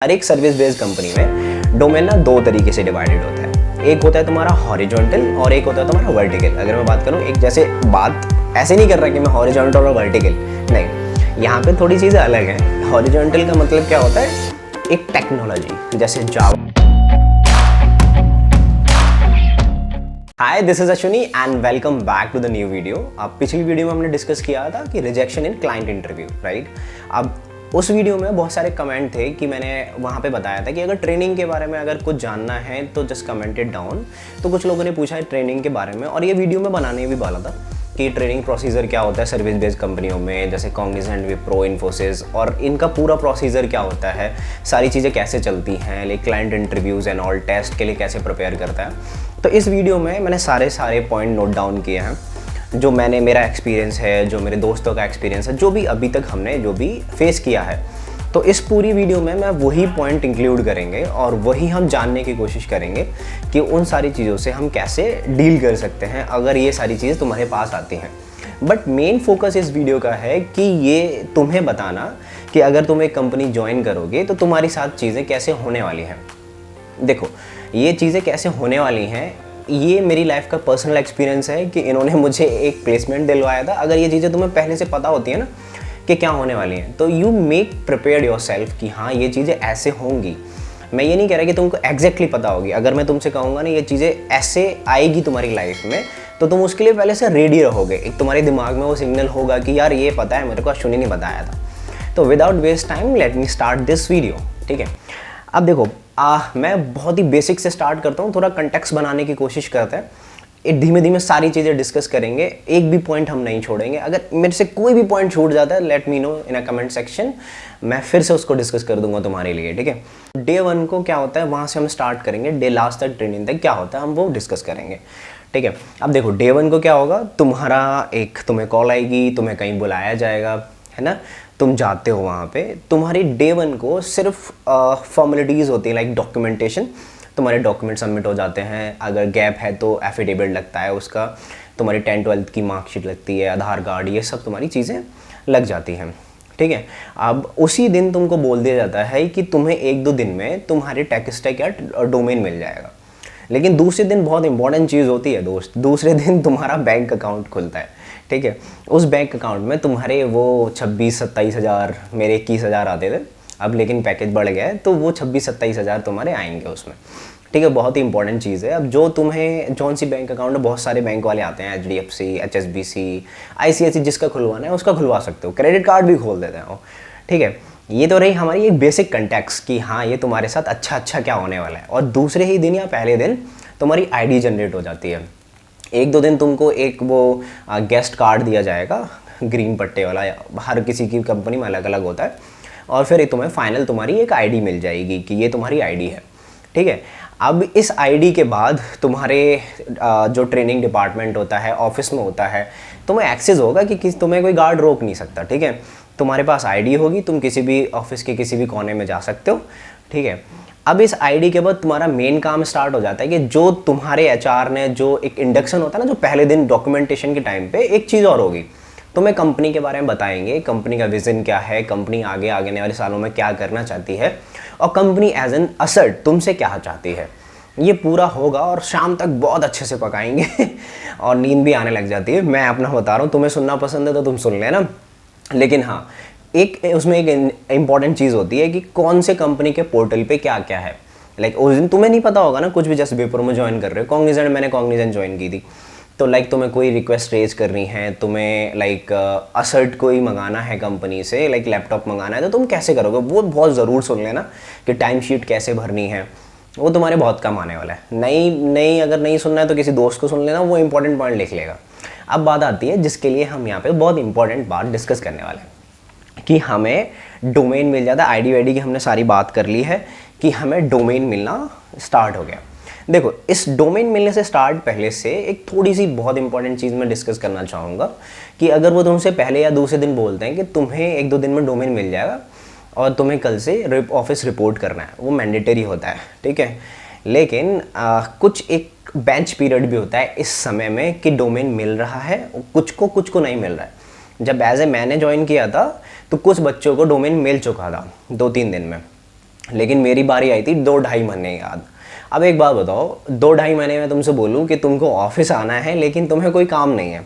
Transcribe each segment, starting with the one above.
हर एक service based company में domain ना दो तरीके से डिवाइडेड होता है। एक होता है तुम्हारा हॉरिजॉन्टल और एक होता है तुम्हारा वर्टिकल। अगर मैं बात करूँ, एक जैसे बात ऐसे नहीं कर रहा कि मैं हॉरिजॉन्टल और वर्टिकल नहीं, यहाँ पे थोड़ी चीज़ें अलग हैं। हॉरिजॉन्टल का मतलब क्या होता है, एक टेक्नोलॉजी जैसे Java. Hi, this is Ashwini and welcome back to the new video. अब पिछली वीडियो में हमने डिस्कस किया था कि rejection in client interview, right. अब उस वीडियो में बहुत सारे कमेंट थे कि मैंने वहाँ पे बताया था कि अगर ट्रेनिंग के बारे में अगर कुछ जानना है तो जस्ट कमेंट इट डाउन। तो कुछ लोगों ने पूछा है ट्रेनिंग के बारे में, और ये वीडियो में बनाने भी वाला था कि ट्रेनिंग प्रोसीजर क्या होता है सर्विस बेस्ड कंपनियों में, जैसे कॉग्निजेंट, विप्रो, इन्फोसिस, और इनका पूरा प्रोसीजर क्या होता है, सारी चीज़ें कैसे चलती हैं, like client interviews and all, test के लिए कैसे प्रिपेयर करता है। तो इस वीडियो में मैंने सारे पॉइंट नोट डाउन किए हैं, जो मेरा एक्सपीरियंस है, जो मेरे दोस्तों का एक्सपीरियंस है, जो भी अभी तक हमने जो भी फेस किया है। तो इस पूरी वीडियो में मैं वही पॉइंट इंक्लूड करेंगे और वही हम जानने की कोशिश करेंगे कि उन सारी चीज़ों से हम कैसे डील कर सकते हैं अगर ये सारी चीज़ें तुम्हारे पास आती हैं। बट मेन फोकस इस वीडियो का है कि ये तुम्हें बताना कि अगर तुम एक कंपनी ज्वाइन करोगे तो तुम्हारी साथ चीज़ें कैसे होने वाली हैं। देखो, ये चीज़ें कैसे होने वाली हैं, ये मेरी लाइफ का पर्सनल एक्सपीरियंस है कि इन्होंने मुझे एक प्लेसमेंट दिलवाया था। अगर ये चीज़ें तुम्हें पहले से पता होती है ना कि क्या होने वाली हैं, तो you make prepared your self कि हाँ ये चीज़ें ऐसे होंगी। मैं ये नहीं कह रहा कि तुमको एग्जैक्टली पता होगी। अगर मैं तुमसे कहूँगा ना ये चीज़ें ऐसे आएगी तुम्हारी लाइफ में, तो तुम उसके लिए पहले से रेडी रहोगे। एक तुम्हारे दिमाग में वो सिग्नल होगा कि यार ये पता है, मेरे को अश्विनी ने बताया था। तो without waste time let me start this video, ठीक है। अब देखो, मैं बहुत ही बेसिक से स्टार्ट करता हूँ, थोड़ा कंटेक्स्ट बनाने की कोशिश करते हैं। धीमे धीमे सारी चीज़ें डिस्कस करेंगे, एक भी पॉइंट हम नहीं छोड़ेंगे। अगर मेरे से कोई भी पॉइंट छूट जाता है, let me know in a comment section, मैं फिर से उसको डिस्कस कर दूंगा तुम्हारे लिए, ठीक है। डे 1 को क्या होता है वहाँ से हम स्टार्ट करेंगे, डे लास्ट तक ट्रेनिंग तक क्या होता है हम वो डिस्कस करेंगे, ठीक है। अब देखो, डे 1 को क्या होगा, तुम्हें कॉल आएगी, तुम्हें कहीं बुलाया जाएगा, है ना। तुम जाते हो वहाँ पे, तुम्हारी डे 1 को सिर्फ फॉर्मेलिटीज़ होती है, लाइक डॉक्यूमेंटेशन। तुम्हारे डॉक्यूमेंट सबमिट हो जाते हैं, अगर गैप है तो एफिडेविट लगता है उसका, तुम्हारी 10th-12th की मार्कशीट लगती है, आधार कार्ड, ये सब तुम्हारी चीज़ें लग जाती हैं, ठीक है। अब उसी दिन तुमको बोल दिया जाता है कि तुम्हें 1-2 दिन में तुम्हारे टेक स्टैक या डोमेन मिल जाएगा। लेकिन दूसरे दिन बहुत इंपॉर्टेंट चीज़ होती है दोस्त, दूसरे दिन तुम्हारा बैंक अकाउंट खुलता है, ठीक है। उस बैंक अकाउंट में तुम्हारे वो 26-27 हज़ार, मेरे 21 हज़ार आते थे, अब लेकिन पैकेज बढ़ गया है, तो वो 26-27 हज़ार तुम्हारे आएंगे उसमें, ठीक है। बहुत ही इंपॉर्टेंट चीज़ है। अब जो तुम्हें जौन सी बैंक अकाउंट में बहुत सारे बैंक वाले आते हैं, HDFC, HSBC, ICICI, जिसका खुलवाना है उसका खुलवा सकते हो, क्रेडिट कार्ड भी खोल देते हो, ठीक है। ये तो रही हमारी एक बेसिक कंटेक्स्ट कि हाँ ये तुम्हारे साथ अच्छा क्या होने वाला है। और दूसरे ही दिन या पहले दिन तुम्हारी ID जनरेट हो जाती है। 1-2 दिन तुमको एक वो गेस्ट कार्ड दिया जाएगा, ग्रीन पट्टे वाला, हर किसी की कंपनी में अलग अलग होता है। और फिर तुम्हें फाइनल तुम्हारी एक ID मिल जाएगी कि ये तुम्हारी ID है, ठीक है। अब इस ID के बाद तुम्हारे जो ट्रेनिंग डिपार्टमेंट होता है, ऑफिस में होता है, तुम्हें एक्सेस होगा कि तुम्हें कोई गार्ड रोक नहीं सकता, ठीक है। तुम्हारे पास ID होगी, तुम किसी भी ऑफिस के किसी भी कोने में जा सकते हो, ठीक है। अब इस ID के बाद तुम्हारा मेन काम स्टार्ट हो जाता है कि जो तुम्हारे HR ने जो एक इंडक्शन होता है ना, जो पहले दिन डॉक्यूमेंटेशन के टाइम पे, एक चीज़ और होगी, तुम्हें कंपनी के बारे में बताएंगे, कंपनी का विजन क्या है, कंपनी आगे आने वाले सालों में क्या करना चाहती है, और कंपनी एज एन असर्ट तुमसे क्या चाहती है। ये पूरा होगा और शाम तक बहुत अच्छे से पकाएंगे और नींद भी आने लग जाती है। मैं अपना बता रहा हूँ, तुम्हें सुनना पसंद है तो तुम सुन लेना। लेकिन हाँ, उसमें एक इम्पॉर्टेंट चीज़ होती है कि कौन से कंपनी के पोर्टल पे क्या क्या है। लाइक उस दिन तुम्हें नहीं पता होगा ना कुछ भी, जैसे विप्रो में ज्वाइन कर रहे हो, कॉग्निजेंट, मैंने कॉग्निजेंट ज्वाइन की थी, तो लाइक तुम्हें कोई रिक्वेस्ट रेज करनी है, तुम्हें लाइक असर्ट कोई मंगाना है कंपनी से, लाइक लैपटॉप मंगाना है, तो तुम कैसे करोगे वो बहुत ज़रूर सुन लेना कि टाइम शीट कैसे भरनी है, वो तुम्हारे बहुत कम आने वाला है। नहीं अगर नहीं सुनना है तो किसी दोस्त को सुन लेना, वो इंपॉर्टेंट पॉइंट लिख लेगा। अब बात आती है जिसके लिए हम यहाँ पे बहुत इंपॉर्टेंट बात डिस्कस करने वाले हैं कि हमें डोमेन मिल जाता है। ID की हमने सारी बात कर ली है कि हमें डोमेन मिलना स्टार्ट हो गया। देखो, इस डोमेन मिलने से स्टार्ट पहले से एक थोड़ी सी बहुत इंपॉर्टेंट चीज़ मैं डिस्कस करना चाहूँगा कि अगर वो तुमसे पहले या दूसरे दिन बोलते हैं कि तुम्हें 1-2 दिन में डोमेन मिल जाएगा और तुम्हें कल से ऑफिस रिपोर्ट करना है, वो मैंडेटरी होता है, ठीक है। लेकिन कुछ एक बेंच पीरियड भी होता है इस समय में कि डोमेन मिल रहा है, कुछ को नहीं मिल रहा है। जब मैंने ज्वाइन किया था तो कुछ बच्चों को डोमेन मिल चुका था 2-3 दिन में, लेकिन मेरी बारी आई थी 2-2.5 महीने बाद। अब एक बात बताओ, 2-2.5 महीने में तुमसे बोलूँ कि तुमको ऑफिस आना है लेकिन तुम्हें कोई काम नहीं है,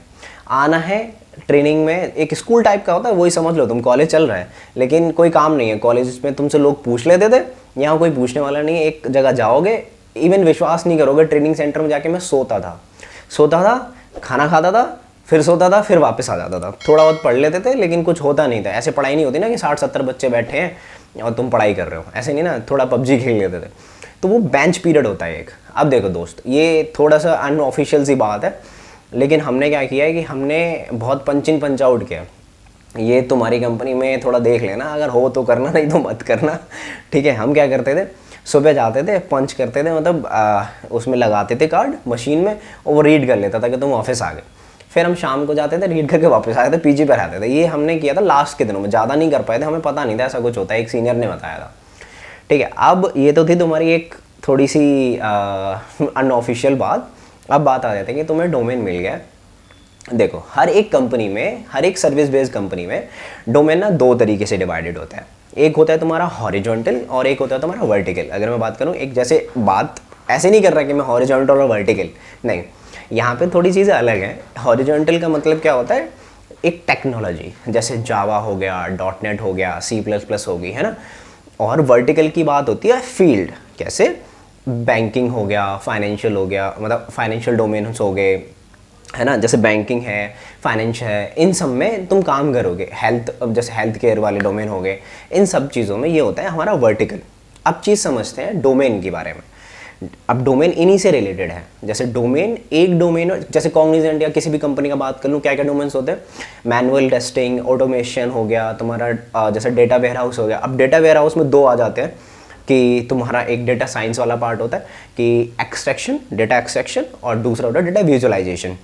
आना है ट्रेनिंग में, एक स्कूल टाइप का होता है वही समझ लो, तुम कॉलेज चल रहा है लेकिन कोई काम नहीं है कॉलेज में, तुमसे लोग पूछ लेते थे, यहाँ कोई पूछने वाला नहीं है, एक जगह जाओगे, इवन विश्वास नहीं करोगे, ट्रेनिंग सेंटर में जाके मैं सोता था, खाना खाता था, फिर सोता था, फिर वापस आ जाता था, थोड़ा बहुत पढ़ लेते थे लेकिन कुछ होता नहीं था, ऐसे पढ़ाई नहीं होती ना कि 60-70 बच्चे बैठे हैं और तुम पढ़ाई कर रहे हो, ऐसे नहीं ना, थोड़ा पबजी खेल लेते थे, तो वो बेंच पीरियड होता है एक। अब देखो दोस्त, ये थोड़ा सा अनऑफिशियल सी बात है, लेकिन हमने क्या किया है कि हमने बहुत पंच इन पंच आउट किया, ये तुम्हारी कंपनी में थोड़ा देख लेना, अगर हो तो करना, नहीं तो मत करना, ठीक है। हम क्या करते थे, सुबह जाते थे, पंच करते थे, मतलब उसमें लगाते थे कार्ड मशीन में और वो रीड कर लेता था कि तुम ऑफिस आ गए, फिर हम शाम को जाते थे, रीड करके वापस आते थे, पीजी पर आते थे। ये हमने किया था लास्ट के दिनों में, ज़्यादा नहीं कर पाए थे, हमें पता नहीं था ऐसा कुछ होता है, एक सीनियर ने बताया था, ठीक है। अब ये तो थी तुम्हारी एक थोड़ी सी अनऑफिशियल बात। अब बात आ जाती है कि तुम्हें डोमेन मिल गया। देखो, हर एक कंपनी में, हर एक सर्विस बेस्ड कंपनी में डोमेन ना 2 तरीके से डिवाइडेड होता है, एक होता है तुम्हारा हॉरिजॉन्टल और एक होता है तुम्हारा वर्टिकल। अगर मैं बात करूँ, एक जैसे बात ऐसे नहीं कर रहा कि मैं हॉरिजॉन्टल और वर्टिकल, नहीं, यहाँ पे थोड़ी चीज़ें अलग हैं। हॉरिजॉन्टल का मतलब क्या होता है, एक टेक्नोलॉजी, जैसे जावा हो गया, .NET हो गया, C++ होगी, है ना। और वर्टिकल की बात होती है फील्ड, कैसे बैंकिंग हो गया, फाइनेंशियल हो गया, मतलब फाइनेंशियल डोमेन्स हो गए, है ना, जैसे बैंकिंग है, फाइनेंस है, इन सब में तुम काम करोगे। हेल्थ, अब जैसे हेल्थ केयर वाले डोमेन हो गए, इन सब चीज़ों में ये होता है हमारा वर्टिकल। अब चीज़ समझते हैं डोमेन के बारे में। अब डोमेन इन्हीं से रिलेटेड है, जैसे डोमेन, एक डोमेन, जैसे कॉग्निजेंट या किसी भी कंपनी का बात कर लूँ, क्या क्या डोमेन्स होते हैं, मैनुअल टेस्टिंग, ऑटोमेशन हो गया तुम्हारा, जैसे डेटा वेयर हाउस हो गया। अब डेटा वेयर हाउस में 2 आ जाते हैं कि तुम्हारा एक डेटा साइंस वाला पार्ट होता है कि एक्सट्रैक्शन, डेटा एक्सट्रैक्शन, और दूसरा होता है डेटा विजुअलाइजेशन।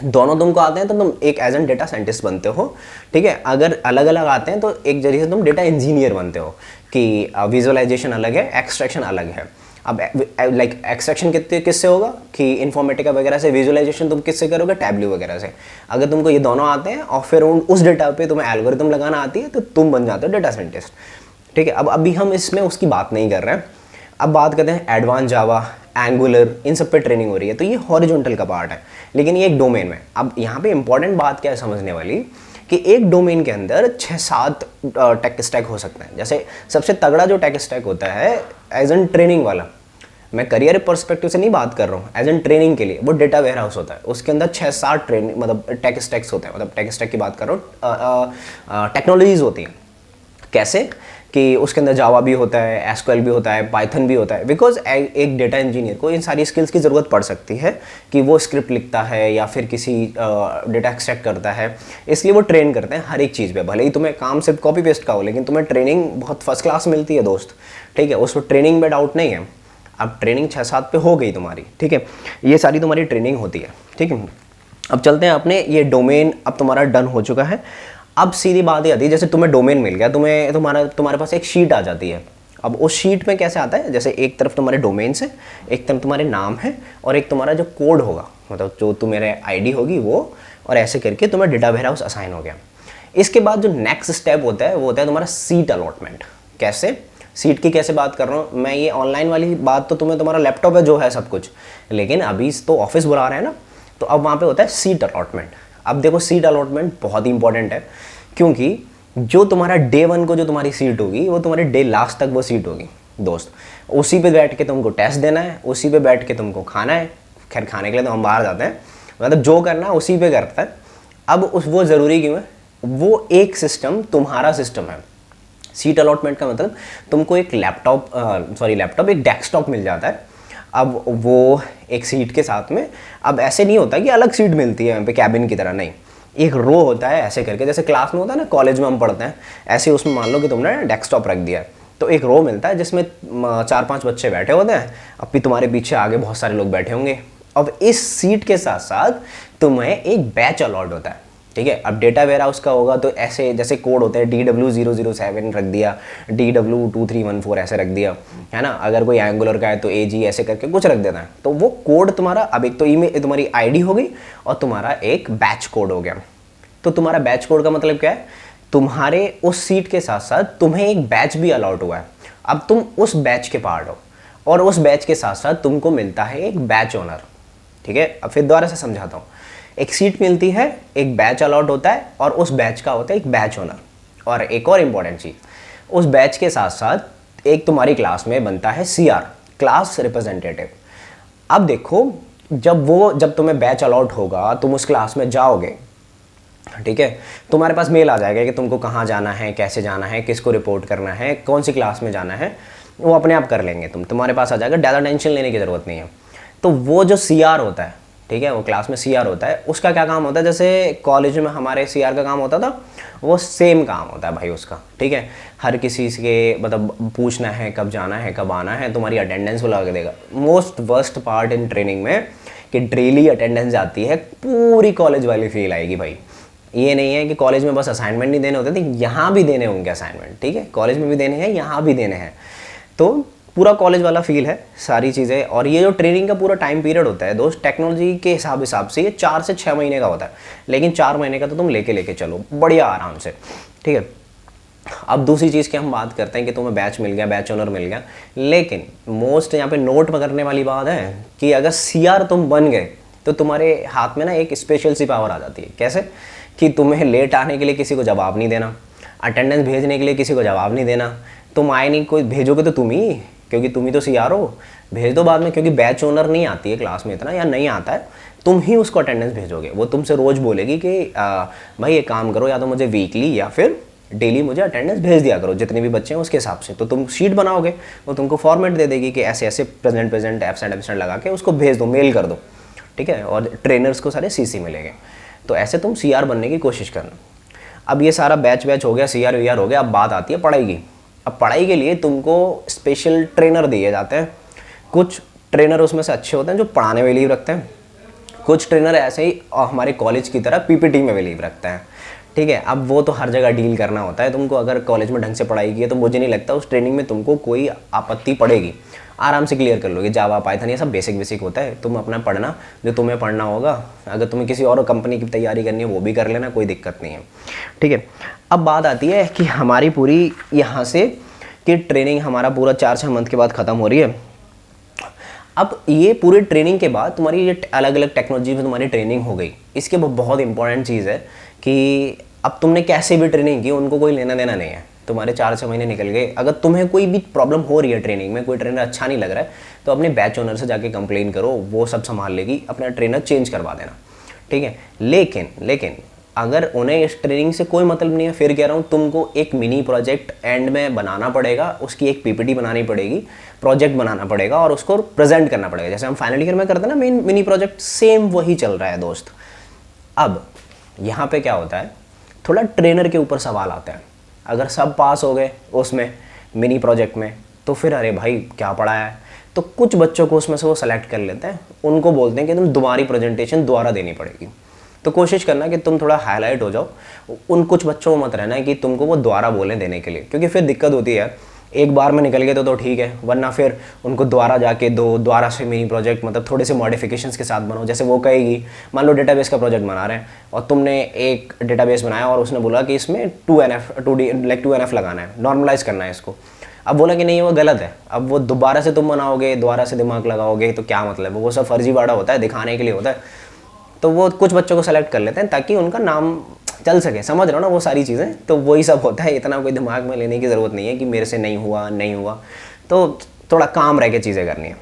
दोनों तुमको आते हैं तो तुम एक एज एन डेटा साइंटिस्ट बनते हो, ठीक है। अगर अलग अलग आते हैं तो एक जरिए से तुम डेटा इंजीनियर बनते हो, कि विजुअलाइजेशन अलग है, एक्सट्रैक्शन अलग है। अब लाइक एक्सट्रैक्शन किससे होगा कि इन्फॉर्मेटिका वगैरह से, विजुअलाइजेशन तुम किससे करोगे, टैब्ल्यू वगैरह से। अगर तुमको ये दोनों आते हैं और फिर उस डेटा पे तुम्हें एल्गोरिथम लगाना आती है तो तुम बन जाते हो डेटा साइंटिस्ट, ठीक है। अब अभी हम इसमें उसकी बात नहीं कर रहे हैं, अब बात करते हैं एडवांस जावा, एंगुलर, इन सब पे ट्रेनिंग हो रही है, तो ये हॉरिजॉन्टल का पार्ट है, लेकिन ये एक डोमेन में। अब यहाँ पे इंपॉर्टेंट बात क्या है समझने वाली, कि एक डोमेन के अंदर 6-7 टेक स्टैक हो सकते हैं। जैसे सबसे तगड़ा जो टेक स्टैक होता है एज एन ट्रेनिंग वाला, मैं करियर पर्सपेक्टिव से नहीं बात कर रहा हूँ, एज एन ट्रेनिंग के लिए, वो डेटा वेयर हाउस होता है, उसके अंदर 6-7 ट्रेनिंग, मतलब टेक स्टैक्स होते हैं, मतलब टेक स्टैक की बात कर रहा हूँ, टेक्नोलॉजीज होती हैं। कैसे कि उसके अंदर जावा भी होता है, एसक्यूएल भी होता है, पाइथन भी होता है, बिकॉज एक डेटा इंजीनियर को इन सारी स्किल्स की ज़रूरत पड़ सकती है कि वो स्क्रिप्ट लिखता है या फिर किसी डेटा एक्सट्रैक्ट करता है, इसलिए वो ट्रेन करते हैं हर एक चीज़ पे। भले ही तुम्हें काम सिर्फ कॉपी पेस्ट का हो, लेकिन तुम्हें ट्रेनिंग बहुत फर्स्ट क्लास मिलती है दोस्त, ठीक है, उसको ट्रेनिंग में डाउट नहीं है। अब ट्रेनिंग 6-7 पे हो गई तुम्हारी, ठीक है, ये सारी तुम्हारी ट्रेनिंग होती है, ठीक है। अब चलते हैं अपने, ये डोमेन अब तुम्हारा डन हो चुका है। अब सीधी बात ही आती है, जैसे तुम्हें डोमेन मिल गया, तुम्हारे पास एक शीट आ जाती है। अब उस शीट में कैसे आता है, जैसे एक तरफ तुम्हारे डोमेन्स है, एक तरफ तुम्हारे नाम है, और एक तुम्हारा जो कोड होगा, मतलब जो तुम्हारे आईडी होगी वो, और ऐसे करके तुम्हें डेटा वेयर हाउस असाइन हो गया। इसके बाद जो नेक्स्ट स्टेप होता है वो होता है तुम्हारा सीट अलॉटमेंट। कैसे, सीट की कैसे बात कर रहा हूँ मैं, ये ऑनलाइन वाली बात तो तुम्हारा लैपटॉप है जो है सब कुछ, लेकिन अभी तो ऑफिस बुला रहे हैं ना, तो अब वहाँ पे होता है सीट अलॉटमेंट। अब देखो, सीट अलॉटमेंट बहुत ही इंपॉर्टेंट है, क्योंकि जो तुम्हारा डे 1 को जो तुम्हारी सीट होगी वो तुम्हारे डे लास्ट तक वो सीट होगी दोस्त। उसी पे बैठ के तुमको टेस्ट देना है, उसी पे बैठ के तुमको खाना है, खैर खाने के लिए तो हम बाहर जाते हैं, मतलब जो करना है उसी पे करता है। अब वो ज़रूरी क्यों है, वो एक सिस्टम तुम्हारा सिस्टम है। सीट अलॉटमेंट का मतलब तुमको एक लैपटॉप एक डेस्कटॉप मिल जाता है। अब वो एक सीट के साथ में, अब ऐसे नहीं होता कि अलग सीट मिलती है यहाँ पे कैबिन की तरह, नहीं, एक रो होता है ऐसे करके, जैसे क्लास में होता है ना, कॉलेज में हम पढ़ते हैं, ऐसे उसमें मान लो कि तुमने डेस्कटॉप रख दिया है, तो एक रो मिलता है जिसमें 4-5 बच्चे बैठे होते हैं, अब भी तुम्हारे पीछे आगे बहुत सारे लोग बैठे होंगे। अब इस सीट के साथ साथ तुम्हें एक बैच अलॉट होता है, ठीक है। अब डेटा वेयर हाउस का होगा तो ऐसे जैसे कोड होते हैं, DW007 रख दिया, DW2314 ऐसे रख दिया, है ना। अगर कोई एंगुलर का है तो AG ऐसे करके कुछ रख देना है, तो वो कोड तुम्हारा, अब एक तो ईमेल तुम्हारी आईडी हो गई और तुम्हारा एक बैच कोड हो गया। तो तुम्हारा बैच कोड का मतलब क्या है, तुम्हारे उस सीट के साथ साथ तुम्हें एक बैच भी अलाउड हुआ है। अब तुम उस बैच के पार्ट हो और उस बैच के साथ साथ तुमको मिलता है एक बैच ओनर, ठीक है। अब फिर दोबारा से समझाता हूँ, एक सीट मिलती है, एक बैच अलॉट होता है और उस बैच का होता है एक बैच ओनर। और एक और इम्पॉर्टेंट चीज़, उस बैच के साथ साथ एक तुम्हारी क्लास में बनता है CR, क्लास रिप्रेजेंटेटिव। अब देखो, जब तुम्हें बैच अलॉट होगा, तुम उस क्लास में जाओगे, ठीक है, तुम्हारे पास मेल आ जाएगा कि तुमको कहाँ जाना है, कैसे जाना है, किसको रिपोर्ट करना है, कौन सी क्लास में जाना है, वो अपने आप कर लेंगे, तुम्हारे पास आ जाएगा, ज़्यादा टेंशन लेने की ज़रूरत नहीं है। तो वो जो CR होता है, ठीक है, वो क्लास में CR होता है, उसका क्या काम होता है, जैसे कॉलेज में हमारे CR का काम होता था, वो सेम काम होता है भाई उसका, ठीक है। हर किसी के मतलब पूछना है कब जाना है, कब आना है, तुम्हारी अटेंडेंस वो लगा के देगा। Most worst part in training में कि डेली अटेंडेंस आती है, पूरी कॉलेज वाली फील आएगी भाई। ये नहीं है कि कॉलेज में बस असाइनमेंट नहीं देने होते थे, यहाँ भी देने होंगे असाइनमेंट, ठीक है, कॉलेज में भी देने हैं, यहाँ भी देने हैं। तो पूरा कॉलेज वाला फील है सारी चीज़ें। और ये जो ट्रेनिंग का पूरा टाइम पीरियड होता है दोस्त, टेक्नोलॉजी के हिसाब से ये 4 से 6 महीने का होता है, लेकिन 4 महीने का तो तुम लेके चलो बढ़िया आराम से, ठीक है। अब दूसरी चीज़ की हम बात करते हैं कि तुम्हें बैच मिल गया, बैच ओनर मिल गया, लेकिन मोस्ट यहाँ पे नोट करने वाली बात है कि अगर CR तुम बन गए तो तुम्हारे हाथ में ना एक स्पेशल सी पावर आ जाती है। कैसे? कि तुम्हें लेट आने के लिए किसी को जवाब नहीं देना, अटेंडेंस भेजने के लिए किसी को जवाब नहीं देना। तुम आए नहीं, कोई भेजोगे तो तुम ही, क्योंकि तुम ही तो CR हो, भेज दो बाद में, क्योंकि बैच ओनर नहीं आती है क्लास में इतना, या नहीं आता है, तुम ही उसको अटेंडेंस भेजोगे। वो तुमसे रोज़ बोलेगी कि भाई ये काम करो, या तो मुझे वीकली या फिर डेली मुझे अटेंडेंस भेज दिया करो, जितने भी बच्चे हैं उसके हिसाब से। तो तुम शीट बनाओगे, वो तुमको फॉर्मेट दे देगी कि ऐसे ऐसे प्रेजेंट एब्सेंट लगा के उसको भेज दो, मेल कर दो, ठीक है, और ट्रेनर्स को सारे CC मिलेंगे। तो ऐसे तुम CR बनने की कोशिश करना। अब ये सारा बैच हो गया, CR हो गया, अब बात आती है पढ़ाई की। अब पढ़ाई के लिए तुमको स्पेशल ट्रेनर दिए जाते हैं। कुछ ट्रेनर उसमें से अच्छे होते हैं जो पढ़ाने में बिलीव रखते हैं, कुछ ट्रेनर ऐसे ही हमारे कॉलेज की तरह PPT में बिलीव रखते हैं, ठीक है। अब वो तो हर जगह डील करना होता है तुमको। अगर कॉलेज में ढंग से पढ़ाई की है तो मुझे नहीं लगता उस ट्रेनिंग में तुमको कोई आपत्ति पड़ेगी, आराम से क्लियर कर लोगे। जावा, पाइथन, ये सब बेसिक होता है, तुम अपना पढ़ना जो तुम्हें पढ़ना होगा। अगर तुम्हें किसी और कंपनी की तैयारी करनी है वो भी कर लेना, कोई दिक्कत नहीं है, ठीक है। अब बात आती है कि हमारी पूरी यहाँ से कि ट्रेनिंग हमारा पूरा 4-6 मंथ के बाद ख़त्म हो रही है। अब ये पूरी ट्रेनिंग के बाद तुम्हारी ये अलग अलग टेक्नोलॉजी में तुम्हारी ट्रेनिंग हो गई। इसके बहुत इंपॉर्टेंट चीज़ है कि अब तुमने कैसे भी ट्रेनिंग की, उनको कोई लेना देना नहीं है। तुम्हारे 4-6 महीने निकल गए, अगर तुम्हें कोई भी प्रॉब्लम हो रही है ट्रेनिंग में, कोई ट्रेनर अच्छा नहीं लग रहा है, तो अपने बैच ओनर से जाके कंप्लेन करो, वो सब संभाल लेगी, अपना ट्रेनर चेंज करवा देना, ठीक है। लेकिन अगर उन्हें इस ट्रेनिंग से कोई मतलब नहीं है, फिर कह रहा हूँ तुमको एक मिनी प्रोजेक्ट एंड में बनाना पड़ेगा, उसकी एक PPT बनानी पड़ेगी, प्रोजेक्ट बनाना पड़ेगा और उसको प्रेजेंट करना पड़ेगा। जैसे हम फाइनल ईयर में करते हैं ना मिनी प्रोजेक्ट, सेम वही चल रहा है दोस्त। अब यहाँ पे क्या होता है, थोड़ा ट्रेनर के ऊपर सवाल आता है। अगर सब पास हो गए उसमें मिनी प्रोजेक्ट में, तो फिर अरे भाई क्या पढ़ाया है, तो कुछ बच्चों को उसमें से वो सेलेक्ट कर लेते हैं, उनको बोलते हैं कि तुम दोबारा प्रेजेंटेशन दोबारा देनी पड़ेगी। तो कोशिश करना कि तुम थोड़ा हाईलाइट हो जाओ, उन कुछ बच्चों को मत रहना है कि तुमको वो दोबारा बोलें देने के लिए, क्योंकि फिर दिक्कत होती है। एक बार में निकल गए तो ठीक है, वरना फिर उनको दोबारा जाके दोबारा से मिनी प्रोजेक्ट, मतलब थोड़े से मॉडिफिकेशंस के साथ बनाओ। जैसे वो कहेगी, मान लो डेटाबेस का प्रोजेक्ट बना रहे हैं और तुमने एक डेटाबेस बनाया और उसने बोला कि इसमें 2NF लगाना है, नॉर्मलाइज करना है इसको। अब बोला कि नहीं वो गलत है, अब वो दोबारा से तुम बनाओगे, दोबारा से दिमाग लगाओगे, तो क्या मतलब है, वो सब फर्जीवाड़ा होता है, दिखाने के लिए होता है। तो वो कुछ बच्चों को सेलेक्ट कर लेते हैं ताकि उनका नाम चल सके, समझ रहे हो ना वो सारी चीज़ें। तो वही सब होता है, इतना कोई दिमाग में लेने की ज़रूरत नहीं है कि मेरे से नहीं हुआ। तो थोड़ा काम रह के चीज़ें करनी है,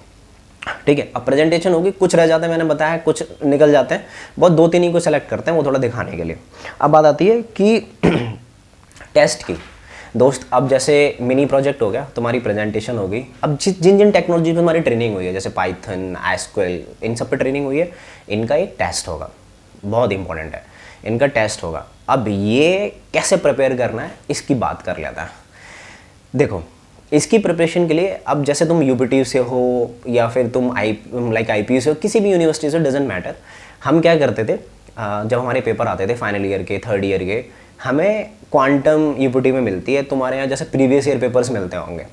ठीक है। अब प्रेजेंटेशन होगी, कुछ रह जाते हैं, मैंने बताया, कुछ निकल जाते हैं, बहुत 2-3 ही को सेलेक्ट करते हैं वो थोड़ा दिखाने के लिए। अब बात आती है कि टेस्ट की दोस्त। अब जैसे मिनी प्रोजेक्ट हो गया, तुम्हारी प्रेजेंटेशन हो गई, अब जिन टेक्नोलॉजी पे हमारी ट्रेनिंग हुई है, जैसे पाइथन, एसक्यूएल, इन सब पे ट्रेनिंग हुई है, इनका एक टेस्ट होगा, बहुत इंपॉर्टेंट है, इनका टेस्ट होगा। अब ये कैसे प्रिपेयर करना है इसकी बात कर लेता है। देखो, इसकी प्रिपरेशन के लिए अब जैसे तुम UPT से हो या फिर तुम IPU से हो, किसी भी यूनिवर्सिटी से, डजेंट मैटर। हम क्या करते थे, जब हमारे पेपर आते थे फाइनल ईयर के, 3rd ईयर के, हमें क्वांटम UPT में मिलती है, तुम्हारे यहाँ जैसे प्रीवियस ईयर पेपर्स मिलते होंगे,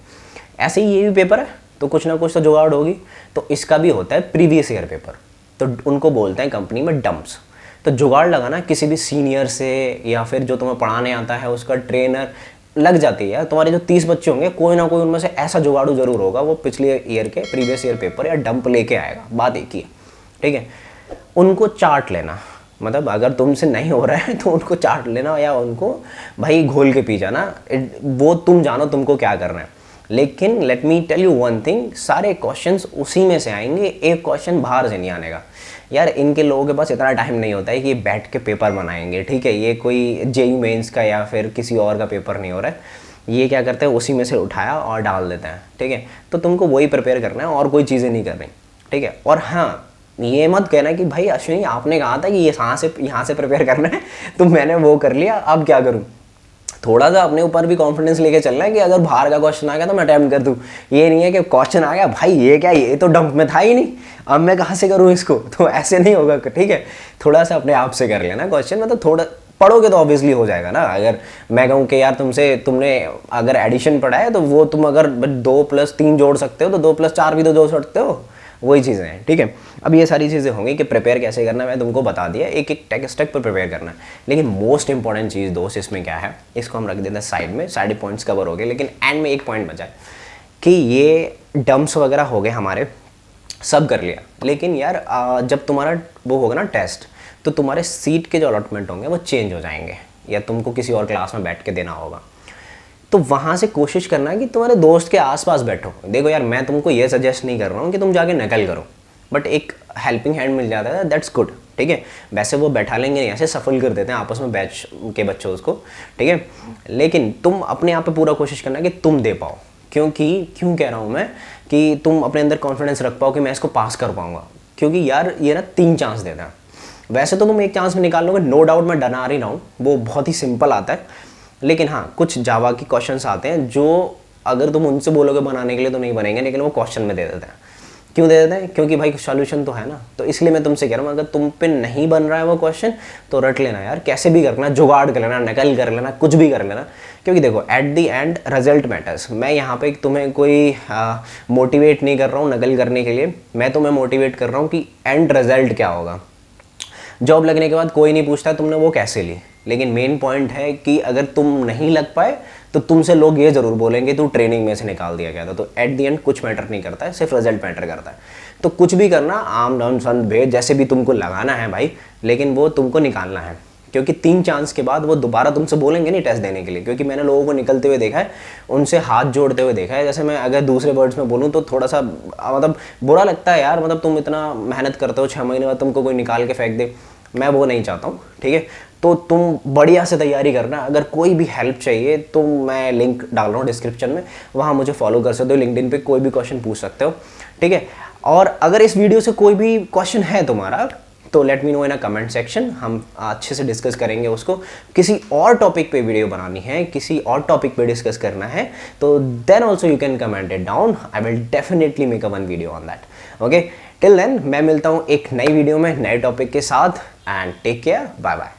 ऐसे ही ये भी पेपर है, तो कुछ ना कुछ तो जुगाड़ होगी। तो इसका भी होता है प्रीवियस ईयर पेपर, तो उनको बोलते हैं कंपनी में डम्प्स। तो जुगाड़ लगाना किसी भी सीनियर से, या फिर जो तुम्हें पढ़ाने आता है उसका ट्रेनर, लग जाती है यार। तुम्हारे जो 30 बच्चे होंगे कोई ना कोई उनमें से ऐसा जुगाड़ू जरूर होगा, वो पिछले ईयर के प्रीवियस ईयर पेपर या डंप लेके आएगा, बात एक ही है, ठीक है। उनको चार्ट लेना, मतलब अगर तुमसे नहीं हो रहा है तो उनको चार्ट लेना या उनको भाई घोल के पी जाना, वो तुम जानो तुमको क्या करना है। लेकिन let me tell you one thing, सारे क्वेश्चंस उसी में से आएंगे, एक क्वेश्चन बाहर से नहीं आने का यार। इनके लोगों के पास इतना टाइम नहीं होता है कि बैठ के पेपर बनाएंगे, ठीक है। ये कोई जेई मेंस का या फिर किसी और का पेपर नहीं हो रहा है। ये क्या करते हैं, उसी में से उठाया और डाल देते हैं, ठीक है। तो तुमको वही प्रिपेयर करना है और कोई चीज़ें नहीं करनी, ठीक है। और हाँ, ये मत कहना कि भाई अश्विनी आपने कहा था कि ये यहाँ से प्रिपेयर करना है तो मैंने वो कर लिया, अब क्या करूँ। थोड़ा सा अपने ऊपर भी कॉन्फिडेंस लेके चलना है कि अगर बाहर का क्वेश्चन आ गया तो मैं अटेम्प्ट कर दूं। ये नहीं है कि क्वेश्चन आ गया भाई ये क्या, ये तो डंप में था ही नहीं, अब मैं कहाँ से करूँ इसको, तो ऐसे नहीं होगा, ठीक है। थोड़ा सा अपने आप से कर लेना क्वेश्चन, मतलब थोड़ा पढ़ोगे तो ऑब्वियसली हो जाएगा ना। अगर मैं कहूँ कि यार तुमने अगर एडिशन पढ़ा है तो वो तुम अगर 2+3 जोड़ सकते हो तो 2+4 भी तो जोड़ सकते हो, वही चीज़ें हैं, ठीक है। अब ये सारी चीज़ें होंगी कि प्रिपेयर कैसे करना है, मैं तुमको बता दिया, एक एक स्टेप पर प्रिपेयर करना है। लेकिन मोस्ट इंपॉर्टेंट चीज़ दोस्त इसमें क्या है, इसको हम रख देते हैं साइड में, सारे पॉइंट्स कवर हो गए, लेकिन एंड में एक पॉइंट बचा है कि ये डम्प्स वगैरह हो गए हमारे, सब कर लिया। लेकिन यार जब तुम्हारा वो होगा ना टेस्ट, तो तुम्हारे सीट के जो अलॉटमेंट होंगे वो चेंज हो जाएंगे या तुमको किसी और क्लास में बैठ के देना होगा। तो वहाँ से कोशिश करना है कि तुम्हारे दोस्त के आसपास बैठो। देखो यार, मैं तुमको ये सजेस्ट नहीं कर रहा हूँ कि तुम जाके नकल करो, बट एक हेल्पिंग हैंड मिल जाता है, दैट्स गुड, ठीक है। वैसे वो बैठा लेंगे नहीं, ऐसे सफल कर देते हैं आपस में बैच के बच्चों उसको, ठीक है। लेकिन तुम अपने आप पे पूरा कोशिश करना कि तुम दे पाओ, क्योंकि क्यों कह रहा हूँ मैं कि तुम अपने अंदर कॉन्फिडेंस रख पाओ कि मैं इसको पास कर पाऊँगा। क्योंकि यार ये ना 3 चांस देता है, वैसे तो तुम एक चांस में निकाल लोगे, नो डाउट, मैं डरा रही हूँ, वो बहुत ही सिंपल आता है। लेकिन हाँ, कुछ जावा के क्वेश्चंस आते हैं जो अगर तुम उनसे बोलोगे बनाने के लिए तो नहीं बनेंगे, लेकिन वो क्वेश्चन में दे देते हैं। क्यों दे देते हैं, क्योंकि भाई सॉल्यूशन तो है ना। तो इसलिए मैं तुमसे कह रहा हूँ, अगर तुम पे नहीं बन रहा है वो क्वेश्चन तो रट लेना यार, कैसे भी करना, जुगाड़ कर लेना, नकल कर लेना, कुछ भी कर लेना। क्योंकि देखो at the end result matters. मैं यहाँ पे तुम्हें कोई मोटिवेट नहीं कर रहा हूँ नकल करने के लिए, मैं तुम्हें मोटिवेट कर रहा हूँ कि एंड रिजल्ट क्या होगा। जॉब लगने के बाद कोई नहीं पूछता तुमने वो कैसे ली, लेकिन मेन पॉइंट है कि अगर तुम नहीं लग पाए तो तुमसे लोग ये जरूर बोलेंगे तू ट्रेनिंग में से निकाल दिया गया था। तो एट द एंड कुछ मैटर नहीं करता है, सिर्फ रिजल्ट मैटर करता है। तो कुछ भी करना, आम डाउन सन भेज, जैसे भी तुमको लगाना है भाई, लेकिन वो तुमको निकालना है। क्योंकि 3 चांस के बाद वो दोबारा तुमसे बोलेंगे नहीं टेस्ट देने के लिए। क्योंकि मैंने लोगों को निकलते हुए देखा है, उनसे हाथ जोड़ते हुए देखा है। जैसे मैं अगर दूसरे वर्ड्स में बोलूँ तो थोड़ा सा मतलब बुरा लगता है यार, मतलब तुम इतना मेहनत करते हो, 6 महीने बाद तुमको कोई निकाल के फेंक दे, मैं वो नहीं चाहता हूँ, ठीक है। तो तुम बढ़िया से तैयारी करना। अगर कोई भी हेल्प चाहिए तो मैं लिंक डाल रहा हूँ डिस्क्रिप्शन में, वहाँ मुझे फॉलो कर सकते हो, लिंक्डइन पे कोई भी क्वेश्चन पूछ सकते हो, ठीक है। और अगर इस वीडियो से कोई भी क्वेश्चन है तुम्हारा तो let me know in a comment section, हम अच्छे से डिस्कस करेंगे उसको। किसी और टॉपिक पे वीडियो बनानी है, किसी और टॉपिक पे डिस्कस करना है तो then also you can comment it down, I will definitely make a 1 video on that, okay. Till then मैं मिलता हूँ एक नई वीडियो में नए टॉपिक के साथ, and take care, bye bye.